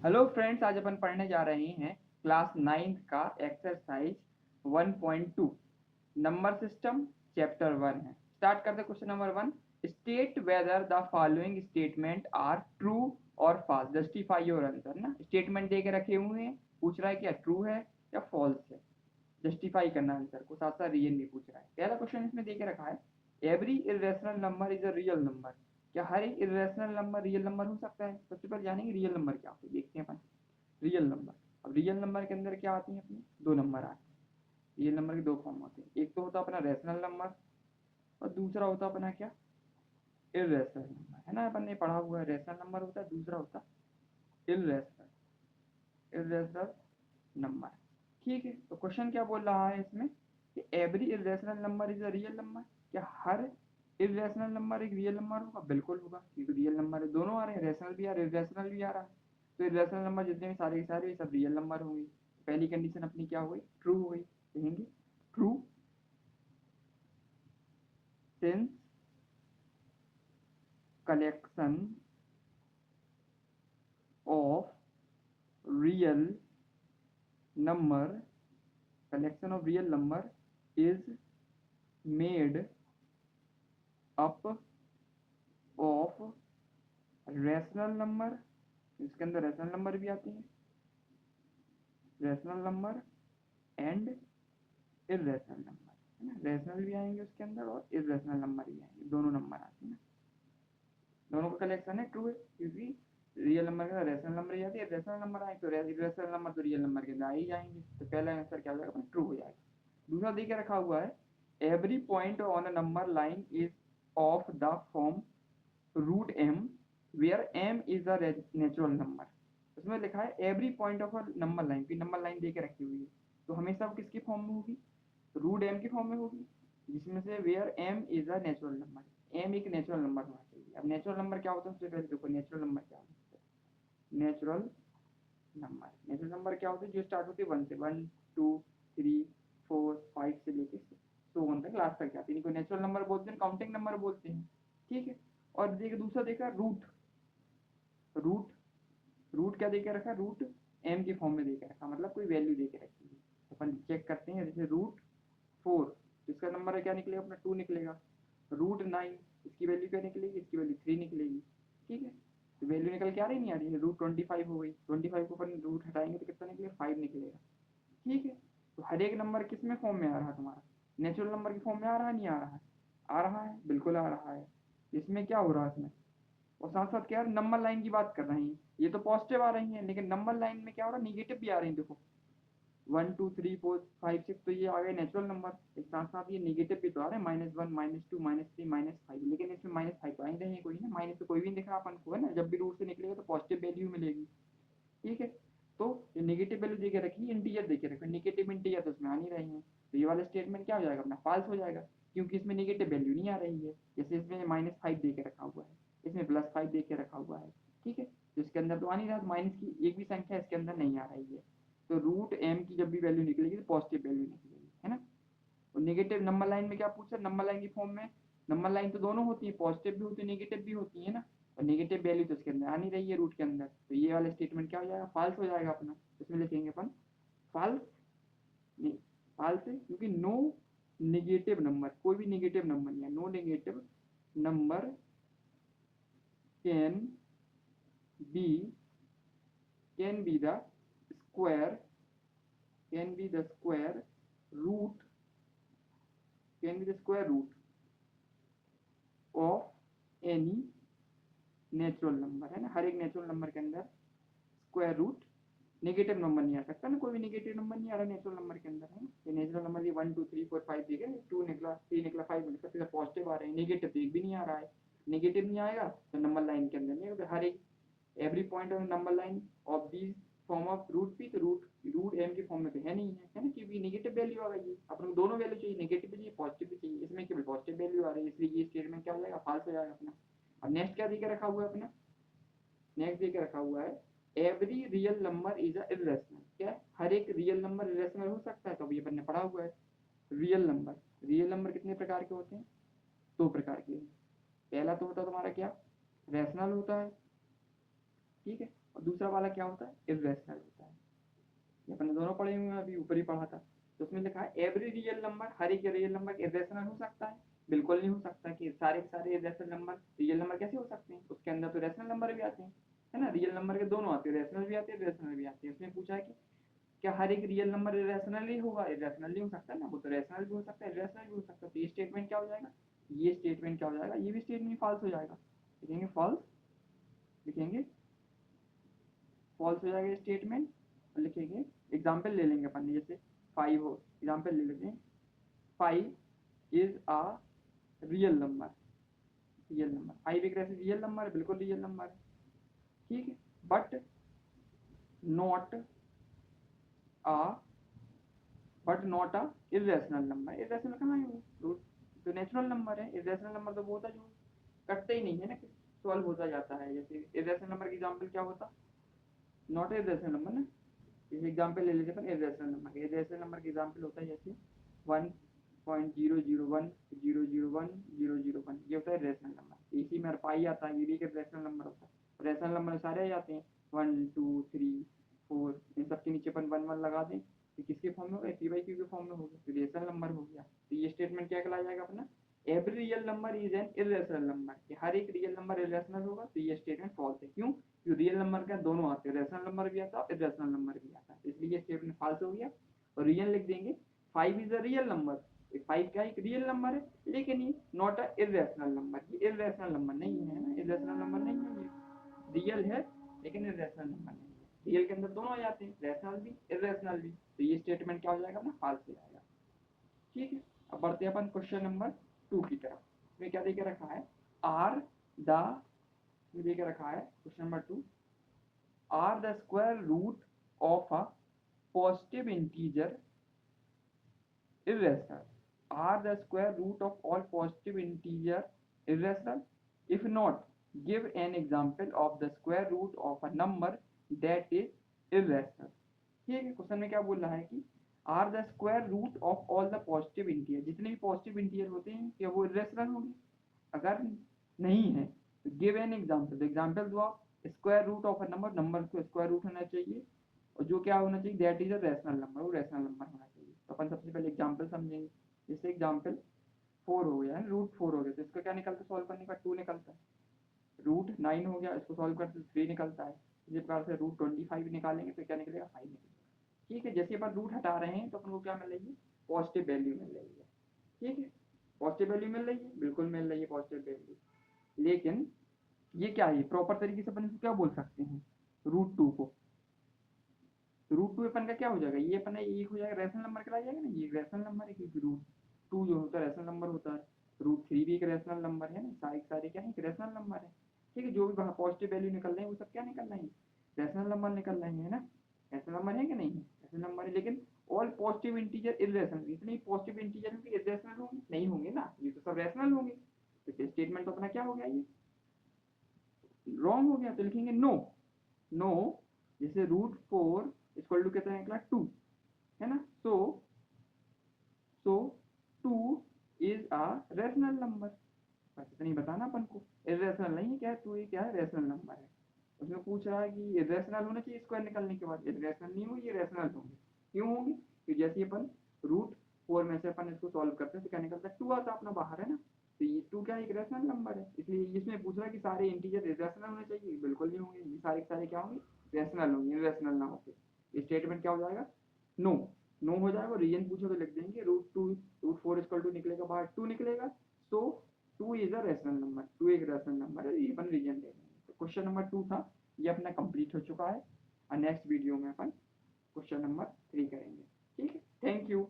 Hello friends, आज अपन पढ़ने जा रहे हैं क्लास 9th का एक्सरसाइज 1.2 नंबर सिस्टम चैप्टर 1 है। स्टार्ट करते question number 1। State whether the following statement are true और फॉल्स, जस्टिफाई योर आंसर। ना स्टेटमेंट दे के रखे हुए हैं, पूछ रहा है क्या ट्रू है या फॉल्स है, जस्टिफाई करना आंसर को, साथ साथ रीजन भी पूछ रहा है। पहला क्वेश्चन इसमें दे के रखा है, every irrational number is a real number. क्या हर एक इरेशनल नंबर रियल नंबर हो सकता है? सबसे पहले जानेंगे रियल नंबर क्या होता है, देखते हैं अपन। रियल नंबर, अब रियल नंबर के अंदर क्या आती है अपनी, दो नंबर आते हैं। रियल नंबर के दो फॉर्म होते हैं, एक तो होता है अपना रेशनल नंबर और दूसरा होता है अपना क्या, इरेशनल नंबर। है ना, अपन ने पढ़ा हुआ है। रेशनल नंबर होता है, दूसरा होता है इरेशनल इरेशनल नंबर। ठीक है, तो क्वेश्चन क्या बोल रहा है इसमें कि every irrational number is a real number. क्या हर इरेशनल नंबर एक रियल नंबर होगा? बिल्कुल होगा, क्योंकि रियल नंबर है, दोनों आ रहे हैं, रेशनल भी आ रहा है, इरेशनल भी आ रहा है। तो इरेशनल नंबर जितने भी सारे के सारे सब रियल नंबर होंगे। पहली कंडीशन अपनी क्या हुई, ट्रू हो गई। कहेंगे true since collection of real number, collection of real number is made up of rational number. इसके अंदर रैशनल नंबर भी आती है, rational number and irrational number. है ना, रैशनल भी आएंगे उसके अंदर और इरेशनल नंबर भी आएंगे, दोनों नंबर आते हैं ना। दोनों का कलेक्शन है, ट्रू है, क्योंकि रियल नंबर के अंदर रैशनल नंबर ही आती है, रैशनल नंबर आएंगे तो इरेशनल नंबर तो रियल नंबर के अंदर आ ही जाएंगे। तो पहला आंसर क्या हो जाएगा, ट्रू हो जाएगा। दूसरा देखिए रखा हुआ है, every point on a number line is of the form root m where m is a natural number. उसमें लिखा है every point of a number line, की नंबर लाइन दे के रखी हुई है, तो हमेशा वो किसकी फॉर्म में होगी, रूट एम की फॉर्म में होगी, जिसमें से where m is a natural number. M एक नेचुरल नंबर होना चाहिए। अब नेचुरल नंबर क्या होता है, सबसे पहले देखो नेचुरल नंबर क्या होता है। नेचुरल नंबर क्या होते हैं, जो स्टार्ट होते हैं वन से, 1 2 3 4 5 से लेके तो वन तक, लास्ट तक जाते हैं, इनको नेचुरल नंबर बोलते हैं, काउंटिंग नंबर बोलते हैं। ठीक है, और देखिए दूसरा देखा रूट। रूट रूट क्या देके रखा, रूट एम की फॉर्म में देके रखा, मतलब कोई वैल्यू देके रखी है। अपन चेक करते हैं, जैसे रूट 4, इसका नंबर क्या निकलेगा अपना, 2 निकलेगा। रूट 9, इसकी वैल्यू क्या निकलेगी, इसकी वैल्यू 3 निकलेगी। ठीक है, तो वैल्यू निकल के आ रही नहीं आ रही है, रूट 25 हो गई, 25 को अपन रूट हटाएंगे तो कितना निकलेगा, 5 निकलेगा। ठीक है, तो हर एक नंबर किस में फॉर्म में आ रहा है तुम्हारा, नेचुरल नंबर की फॉर्म में आ रहा है, नहीं आ रहा है? आ रहा है, बिल्कुल आ रहा है। इसमें क्या हो रहा है इसमें, और साथ साथ क्या, नंबर लाइन की बात कर रहे हैं, ये तो पॉजिटिव आ रही है, लेकिन नंबर लाइन में क्या हो रहा है, निगेटिव भी आ रही है। देखो 1 2 3 4 5 6, तो ये आ गए नेचुरल नंबर, एक साथ साथ ये निगेटिव भी तो आ रहे हैं, -1 -2 -3 -5, लेकिन इसमें -5 तो आ ही रहे हैं कोई ना, माइनस तो कोई भी नहीं दिख रहा अपन को, है ना। जब भी रूट से निकलेगा तो पॉजिटिव वैल्यू मिलेगी। ठीक है, तो ये निगेटिव वैल्यू देके रखी, इंटीजर देके रखी, निगेटिव इंटीजर तो उसमें आ नहीं रही है, तो ये वाला स्टेटमेंट क्या हो जाएगा अपना, फॉल्स हो जाएगा, क्योंकि इसमें निगेटिव वैल्यू नहीं आ रही है। जैसे इसमें -5 दे के रखा हुआ है, इसमें +5 दे के रखा हुआ है। ठीक है, तो इसके अंदर तो आ नहीं रहा, माइनस की एक भी संख्या इसके अंदर नहीं आ रही है। तो रूट एम की जब भी वैल्यू निकलेगी तो पॉजिटिव वैल्यू निकलेगी, है ना। और नेगेटिव नंबर लाइन में क्या पूछा, नंबर लाइन की फॉर्म में, नंबर लाइन तो दोनों होती है, पॉजिटिव भी होती है, नेगेटिव भी होती है ना। और नेगेटिव वैल्यू तो इसके अंदर आ नहीं रही है रूट के अंदर, तो ये वाला स्टेटमेंट क्या हो जाएगा, फॉल्स हो जाएगा अपना। इसमें लिखेंगे अपन फॉल्स, नहीं फॉल्स है, क्योंकि नो नेगेटिव नंबर, कोई भी नेगेटिव नंबर नहीं है, no negative number can be can be the square can be the square root can be the square root of any natural number. है ना, हर एक नेचुरल नंबर के अंदर स्क्वायर रूट नेगेटिव नंबर नहीं आ सकता ना, कोई भी नेगेटिव नंबर नहीं आ रहा नेचुरल नंबर के अंदर, है ना। ये नेचुरल नंबर ये 1 2 3 4 5 दिए गए, 2 निकला, 3 निकला, 5 निकला, फिर पॉजिटिव आ रहे हैं, नेगेटिव तो एक भी नहीं आ रहा है। नेगेटिव नहीं आएगा तो नंबर लाइन के अंदर नहीं, हर एक every point of number line of the form of root p, तो रूट रूट एम की फॉर्म में तो है नहीं है ना, क्योंकि नेगेटिव वैल्यू आ गई है। अपन को दोनों वैल्यू चाहिए, नेगेटिव भी चाहिए, पॉजिटिव भी चाहिए, इसमें केवल पॉजिटिव वैल्यू आ रही है, इसलिए ये स्टेटमेंट क्या हो जाएगा, फॉल्स हो जाएगा अपना। अब नेक्स्ट क्या दिखा रखा हुआ है अपना, नेक्स्ट देके रखा हुआ है, every real number is a irrational. क्या हर एक रियल नंबर इरेशनल हो सकता है, तो अभी अपन ने पढ़ा हुआ है। रियल नंबर कितने प्रकार के होते हैं, दो प्रकार के। पहला तो होता है तुम्हारा क्या, रैशनल होता है। ठीक है, और दूसरा वाला क्या होता है, इर्रेशनल होता है। ये अपने दोनों पढ़े हुए हैं, अभी ऊपर ही पढ़ा था। तो उसमें लिखा है एवरी रियल नंबर, हर एक रियल नंबर इर्रेशनल हो सकता है। बिल्कुल नहीं हो सकता कि सारे के सारे इर्रेशनल नंबर रियल नंबर कैसे हो सकते हैं, उसके अंदर तो रैशनल नंबर भी आते हैं, है ना। रियल नंबर के दोनों आते हैं, रैशनल भी आते हैं इर्रेशनल भी आते हैं। उसमें पूछा है कि क्या हर एक रियल नंबर इरेशनल ही होगा, इरेशनल नहीं हो सकता ना, वो तो रैशनल भी हो सकता है इरेशनल भी हो सकता है। तो ये स्टेटमेंट क्या हो जाएगा, ये स्टेटमेंट क्या हो जाएगा, ये भी स्टेटमेंट फॉल्स हो जाएगा। लिखेंगे फॉल्स, लिखेंगे फॉल्स हो जाएगा स्टेटमेंट। और लिखेंगे एग्जाम्पल ले लेंगे अपन, जैसे 5 हो, एग्जाम्पल ले लेते हैं। 5 is a real number, real number 5 एक रियल नंबर है, बिल्कुल रियल नंबर है, ठीक है। But not a but not a irrational number. Irrational कहाँ है वो, रूट तो नेचुरल नंबर है। इरेशनल नंबर तो वो होता है जो कटते ही नहीं है ना, सॉल्व होता जाता है। जैसे इरेशनल नंबर का एग्जाम्पल क्या होता, नॉट इरेशनल नंबर ना। जैसे एग्जाम्पल ले लीजिए अपन इरेशनल नंबर, इरेशनल नंबर का एग्जाम्पल होता है जैसे 1.001001001, ये होता है इरेशनल नंबर। इसी में पाई आता है, ये भी एक इरेशनल नंबर होता है। इरेशनल नंबर सारे आ जाते हैं 1 2 3 4, इन सबके नीचे अपन 1 1 लगा दें तो किसके फॉर्म में होगा, पी बाई क्यू के फॉर्म में होगा, तो रेशनल नंबर हो गया। तो ये स्टेटमेंट क्या कहलाया जाएगा अपना, every real number is an irrational number, कि हर एक रियल नंबर इरेशनल होगा। तो ये स्टेटमेंट फॉल्स है, क्यों, क्योंकि रियल नंबर का दोनों आते हैं, रेशनल नंबर भी आता है और इरेशनल नंबर भी आता है, इसलिए ये स्टेटमेंट फॉल्स हो गया। और रियल लिख देंगे, 5 इज अ रियल नंबर, 5 क्या एक रियल नंबर है, लेकिन ये नॉट अ इरेशनल नंबर, ये इरेशनल नंबर नहीं है ना, इरेशनल नंबर नहीं है, ये रियल है लेकिन इरेशनल नंबर नहीं है। रियल के अंदर दोनों आ जाते हैं, रैशनल भी इरेशनल भी, तो ये स्टेटमेंट क्या हो जाएगा अपना, फॉल्स हो जाएगा, ठीक है। अब बढ़ते हैं अपन क्वेश्चन नंबर 2 की तरफ। इसमें क्या देके रखा है, आर द, देके रखा है question number 2, are the square root of a positive integer irrational, are the square root of all positive integer irrational? If not, give an example of the square root of a number that is irrational. ठीक है, question में क्या बोल रहा है कि are the square root of all the positive integer, जितने भी पॉजिटिव इंटीजर होते हैं क्या वो इरेशनल होंगे, अगर नहीं है तो गिव एन एग्जाम्पल, तो एग्जाम्पल दो आप। Square root of a number, number को स्क्वायर रूट होना चाहिए, और जो क्या होना चाहिए, that is a rational number, वो रैशनल नंबर होना चाहिए। तो अपन सबसे पहले एग्जाम्पल समझेंगे। जैसे एग्जाम्पल 4 हो गया है, रूट 4 हो गया, तो इसका क्या निकलता है, सॉल्व करने का 2 निकलता है। रूट 9 हो गया, इसको सॉल्व करते 3 निकलता है। इसी प्रकार से रूट 25 निकालेंगे तो क्या निकलेगा, 5 निकलेगा, ठीक है। जैसे अपन रूट हटा रहे हैं तो अपन को क्या मिल रही है, पॉजिटिव वैल्यू मिल रही है, ठीक है। पॉजिटिव वैल्यू मिल रही है, बिल्कुल मिल रही है पॉजिटिव वैल्यू, लेकिन ये क्या है, प्रॉपर तरीके से अपन इसको क्या बोल सकते हैं, रूट 2 को, रूट 2 अपन का क्या हो जाएगा, ये अपन एक हो जाएगा, रैशनल नंबर कहलाया जाएगा ना, ये रैशनल नंबर है, क्योंकि रूट 2 जो होता है रैशनल नंबर होता है। रूट 3 भी एक रैशनल नंबर है ना, सारे सारे क्या है, एक रैशनल नंबर है, ठीक है। जो भी वहाँ पॉजिटिव वैल्यू निकल रहे हैं वो सब क्या निकल रहे हैं, रैशनल नंबर निकल रहे हैं ना, रैशनल नंबर है कि नहीं है, रैशनल नंबर है। लेकिन ऑल पॉजिटिव इंटीजर इरेशनल, इतने पॉजिटिव इंटीजर भी इरेशनल होंगे नहीं होंगे ना, ये तो सब रैशनल होंगे। तो स्टेटमेंट तो अपना क्या हो गया, ये रॉन्ग हो गया। तो लिखेंगे नो, नो, जैसे रूट 4 इक्वल टू कितना निकला 2, है ना। सो 2 इज अ रैशनल नंबर, बस इतना ही बताना अपन को, इरेशनल नहीं है क्या, 2 ये क्या है, रैशनल नंबर है। उसमें पूछ रहा है कि इरेशनल होना चाहिए स्क्वायर निकलने के बाद, इरेशनल नहीं होगी, ये रैशनल होंगे। क्यों होंगे, कि जैसे अपन रूट 4 में से अपन इसको सॉल्व करते हैं तो क्या निकलता है, 2 आता अपना बाहर, है ना। तो ये 2 क्या एक रैशनल नंबर है, इसलिए इसमें पूछ रहा है कि सारे इंटीजर रैशनल होने चाहिए, बिल्कुल नहीं होंगे, ये सारे के सारे क्या होंगे, रैशनल होंगे, इरेशनल ना होके। स्टेटमेंट क्या हो जाएगा, नो, नो हो जाएगा। रीजन पूछो तो लिख देंगे रूट 4 इक्वल टू निकलेगा, बाहर 2 निकलेगा। सो 2 इज अ रैशनल नंबर, 2 एक रैशनल नंबर है, ये अपन रीजन ले लेंगे। तो क्वेश्चन नंबर 2 था, ये अपना कंप्लीट हो चुका है, और नेक्स्ट वीडियो में अपन क्वेश्चन नंबर 3 करेंगे, ठीक है। Thank you.